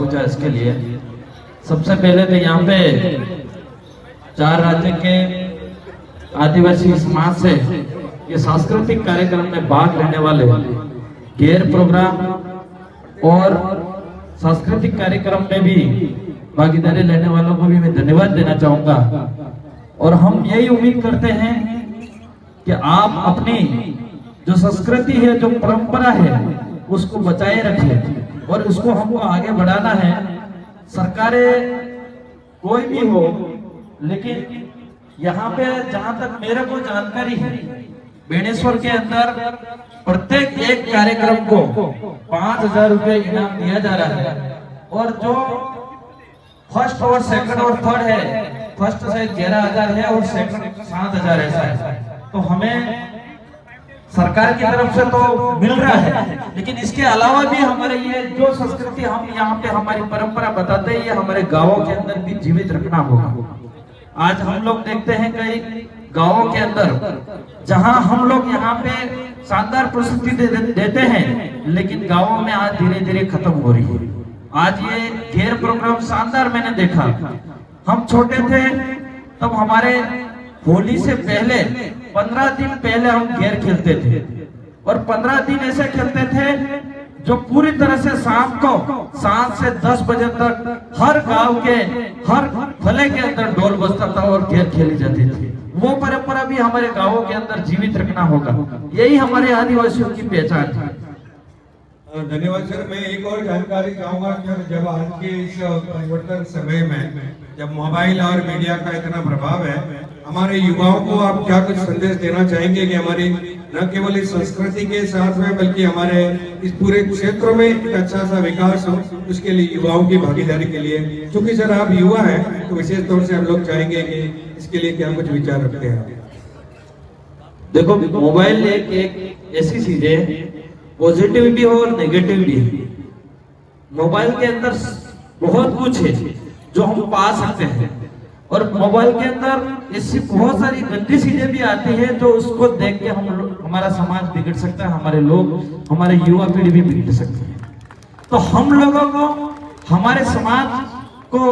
पहुंचा इसके लिए। सबसे पहले तो यहाँ पे 4 राज्य के आदिवासी समाज से ये सांस्कृतिक कार्यक्रम में भाग लेने वाले गेर प्रोग्राम और सांस्कृतिक कार्यक्रम में भी भागीदारी लेने वालों को भी मैं धन्यवाद देना चाहूंगा। और हम यही उम्मीद करते हैं कि आप अपनी जो संस्कृति है, जो परंपरा है, उसको बचाए रखें और उसको हमको आगे बढ़ाना है। सरकारें कोई भी हो, लेकिन यहाँ पे जहां तक मेरे को जानकारी है, बेणेश्वर के अंदर प्रत्येक एक कार्यक्रम को 5,000 रुपए इनाम दिया जा रहा है। और जो फर्स्ट और सेकंड और थर्ड है, फर्स्ट से 11,000 है और सेकंड 7,000 ऐसा है। तो हमें सरकार की तरफ से तो मिल रहा है, लेकिन इसके अलावा भी हमारे ये जो संस्कृति हम यहाँ पे हमारी परंपरा बताते हैं, ये हमारे गांवों के अंदर भी जीवित रखना होगा। आज हम लोग देखते हैं कई गांवों के अंदर जहां हम लोग यहाँ पे शानदार प्रस्तुति देते हैं, लेकिन गांवों में आज धीरे धीरे खत्म हो रही है। आज ये गेर प्रोग्राम शानदार मैंने देखा। हम छोटे थे तब हमारे होली से पहले 15 दिन पहले हम गेर खेलते थे और 15 दिन ऐसे खेलते थे जो पूरी तरह से शाम को 7 से 10 बजे तक हर गांव के हर फले के अंदर ढोल बजता था और गेर खेली जाती थी। वो परंपरा भी हमारे गांवों के अंदर जीवित रखना होगा। यही हमारे आदिवासियों की पहचान है। धन्यवाद सर। मैं एक और जानकारी चाहूंगा कि जब आज के इस परिवर्तन समय में जब मोबाइल और मीडिया का इतना प्रभाव है, हमारे युवाओं को आप क्या कुछ संदेश देना चाहेंगे कि हमारी न केवल इस संस्कृति के साथ में बल्कि हमारे इस पूरे क्षेत्र में एक अच्छा सा विकास हो, उसके लिए युवाओं की भागीदारी के लिए, क्योंकि सर आप युवा हैं तो विशेष तौर से हम लोग चाहेंगे कि इसके लिए क्या कुछ विचार रखते हैं। देखो, मोबाइल एक ऐसी चीज है, पॉजिटिव भी हो और नेगेटिव भी है। मोबाइल के अंदर बहुत कुछ है जो हम पा सकते हैं, और मोबाइल के अंदर ऐसी बहुत सारी गंदी चीजें भी आती है जो उसको देख के हमारा समाज बिगड़ सकता है, हमारे लोग, हमारे युवा पीढ़ी भी बिगड़ सकती है। तो हम लोगों को हमारे समाज को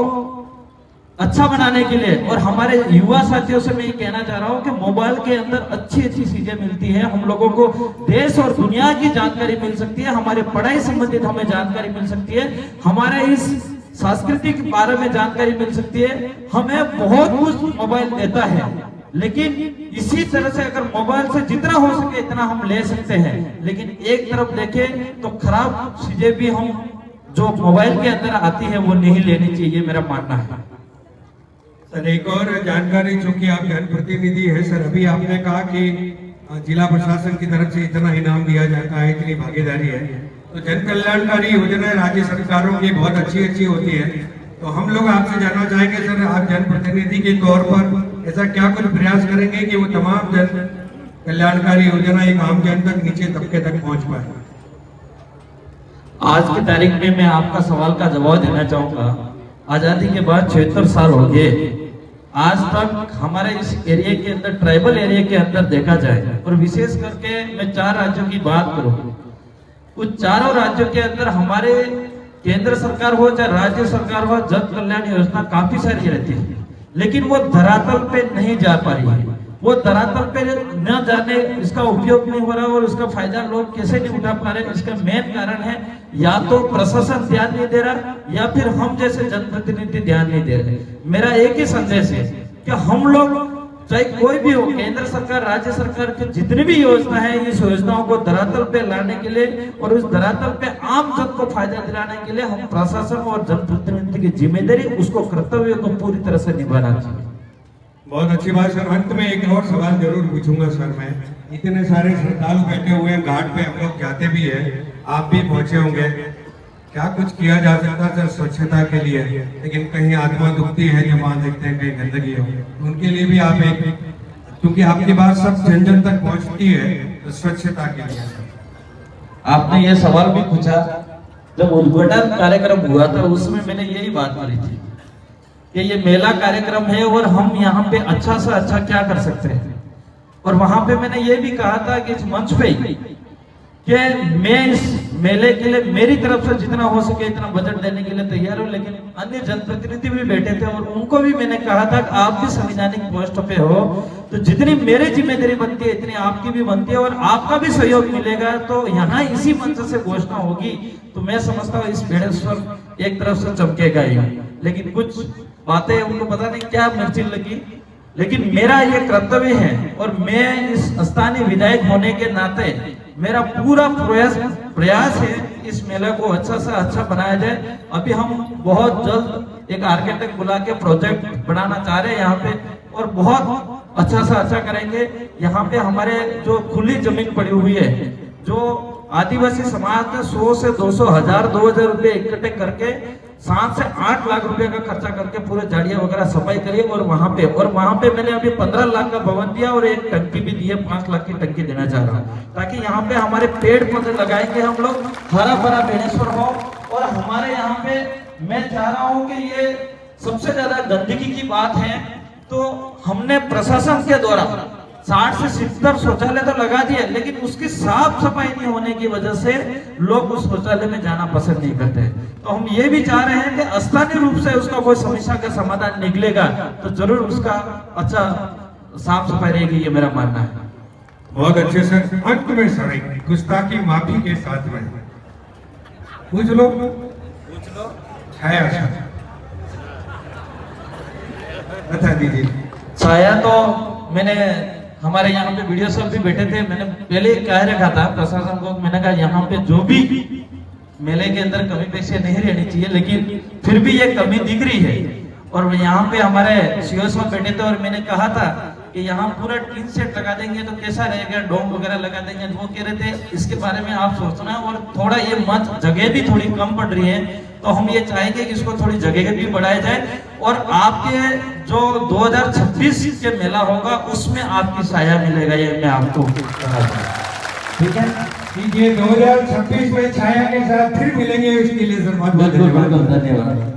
अच्छा बनाने के लिए और हमारे युवा साथियों से मैं ये कहना चाह रहा हूँ कि मोबाइल के अंदर अच्छी अच्छी चीजें मिलती है। हम लोगों को देश और दुनिया की जानकारी मिल सकती है, हमारे पढ़ाई संबंधित हमें जानकारी मिल सकती है, हमारे इस संस्कृति के बारे में जानकारी मिल सकती है। हमें बहुत कुछ मोबाइल देता है, लेकिन इसी तरह से अगर मोबाइल से जितना हो सके इतना हम ले सकते हैं, लेकिन एक तरफ देखें तो खराब चीजें भी हम जो मोबाइल के अंदर आती है वो नहीं लेनी चाहिए, मेरा मानना है। सर एक और जानकारी, चूंकि आप जनप्रतिनिधि है सर, अभी आपने कहा कि जिला प्रशासन की तरफ से इतना इनाम दिया जाता है, इतनी भागीदारी है, तो जन कल्याणकारी योजनाएं राज्य सरकारों की बहुत अच्छी होती है। तो हम लोग आपसे जानना चाहेंगे सर, आप जनप्रतिनिधि के तौर पर ऐसा क्या कुछ प्रयास करेंगे कि वो तमाम जन कल्याणकारी योजना एक आम जन तक, नीचे तबके तक पहुंच पाए। आज की तारीख में मैं आपका सवाल का जवाब देना चाहूंगा। आजादी के बाद 76 साल हो गए, आज तक हमारे इस एरिया के अंदर, ट्राइबल एरिया के अंदर देखा जाए, और विशेष करके मैं 4 राज्यों की बात करूं, उस चारों राज्यों के अंदर हमारे केंद्र सरकार हो चाहे राज्य सरकार हो, जन कल्याण योजना काफी सारी रहती है, लेकिन वो धरातल पे नहीं जा पा रही है। वो धरातल पे न जाने, इसका उपयोग नहीं हो रहा और उसका फायदा लोग कैसे नहीं उठा पा रहे। इसका मेन कारण है या तो प्रशासन ध्यान नहीं दे रहा या फिर हम जैसे जनप्रतिनिधि ध्यान नहीं दे रहे। मेरा एक ही संदेश है कि हम लोग चाहे कोई भी हो, केंद्र सरकार, राज्य सरकार की जितनी भी योजना है, इस योजनाओं को धरातल पे लाने के लिए और उस धरातल पे आम जन को फायदा दिलाने के लिए हम प्रशासन और जनप्रतिनिधि की जिम्मेदारी, उसको कर्तव्य को पूरी तरह से निभाना चाहिए। बहुत अच्छी बात सर। अंत में एक और सवाल जरूर पूछूंगा सर मैं, इतने सारे श्रद्धालु बैठे हुए हैं घाट पे, हम लोग जाते भी है, आप भी पहुंचे होंगे, क्या कुछ किया जा सकता सर स्वच्छता के लिए? लेकिन कहीं आत्मा दुखती है जब वहां देखते हैं कहीं गंदगी हो, उनके लिए भी आप एक, क्योंकि आपकी बात सब जन जन तक पहुंचती है, तो स्वच्छता के लिए आपने ये सवाल भी पूछा। जब उद्घाटन कार्यक्रम हुआ था उसमें मैंने यही बात करी थी कि ये मेला कार्यक्रम है और हम यहाँ पे अच्छा से अच्छा क्या कर सकते हैं, और वहां पे मैंने ये भी कहा था कि इस मंच पे कि मैं इस मेले के लिए मेरी तरफ से जितना हो सके इतना बजट देने के लिए तैयार हूँ, लेकिन अन्य जनप्रतिनिधि भी बैठे थे और उनको भी मैंने कहा था कि आप भी संवैधानिक पोस्ट पे हो, तो जितनी मेरी जिम्मेदारी बनती है इतनी आपकी भी बनती है और आपका भी सहयोग मिलेगा। तो यहाँ इसी मंच से घोषणा होगी तो मैं समझता हूँ इस बेड़ेश्वर एक तरफ से चमकेगा ही। लेकिन कुछ बातें उनको पता नहीं क्या मिर्ची लगी, लेकिन मेरा ये कर्तव्य है और मैं इस स्थानीय विधायक होने के नाते मेरा पूरा प्रयास है इस मेले को अच्छा से अच्छा बनाया जाए। अभी हम बहुत जल्द एक आर्किटेक्ट बुला के प्रोजेक्ट बनाना चाह रहे हैं यहाँ पे और बहुत अच्छा से अच्छा करेंगे। यहाँ पे हमारे जो खुली जमीन पड़ी हुई है, जो आदिवासी समाज ने 100 से 200 1000 2000 रुपए इकट्ठे करके 7 से 8 लाख रुपए का खर्चा करके पूरे झाड़ियां वगैरह सफाई करी और वहां पे मैंने अभी 15 लाख का भवन दिया और एक टंकी भी दी है, 5 लाख की टंकी देना चाह रहा हूँ, ताकि यहाँ पे हमारे पेड़ पौधे लगाएंगे हम लोग, हरा भरा बेड़ेश्वर हो। और हमारे यहाँ पे मैं चाह रहा हूँ कि ये सबसे ज्यादा गंदगी की बात है, तो हमने प्रशासन के द्वारा 60 से 70 शौचालय तो लगा दिए, लेकिन उसकी साफ सफाई नहीं होने की वजह से लोग उस शौचालय में जाना पसंद नहीं करते। तो हम ये भी चाह रहे हैं कि स्थानीय रूप से उसका कोई समस्या का समाधान निकलेगा तो जरूर उसका अच्छा साफ सफाई रहेगी, ये मेरा मानना है। बहुत अच्छे सर। अंत में सर गुस्ताखी माफी के साथ में पूछ लो छाया सर बता दीजिए। छाया तो मैंने हमारे यहाँ पे वीडियो सब भी बैठे थे, मैंने पहले ही कह रखा था प्रशासन को, मैंने कहा यहाँ पे जो भी मेले के अंदर कमी पेशी नहीं रहनी चाहिए, लेकिन फिर भी ये कमी दिख रही है। और यहाँ पे हमारे सीओ साहब बैठे थे और मैंने कहा था कि यहाँ पूरा टीन सेट लगा देंगे तो कैसा रहेगा, डोम वगैरह लगा देंगे। वो कह रहे थे इसके बारे में आप सोचना, और थोड़ा ये मंच जगह भी थोड़ी कम पड़ रही है, तो हम ये चाहेंगे कि इसको थोड़ी जगह भी बढ़ाया जाए और आपके जो 2026 के मेला होगा उसमें आपकी साया मिलेगा, ये मैं आपको ठीक है। ये 2026 में छाया के साथ फिर मिलेंगे, उसके लिए सर बहुत बहुत धन्यवाद। धन्यवाद।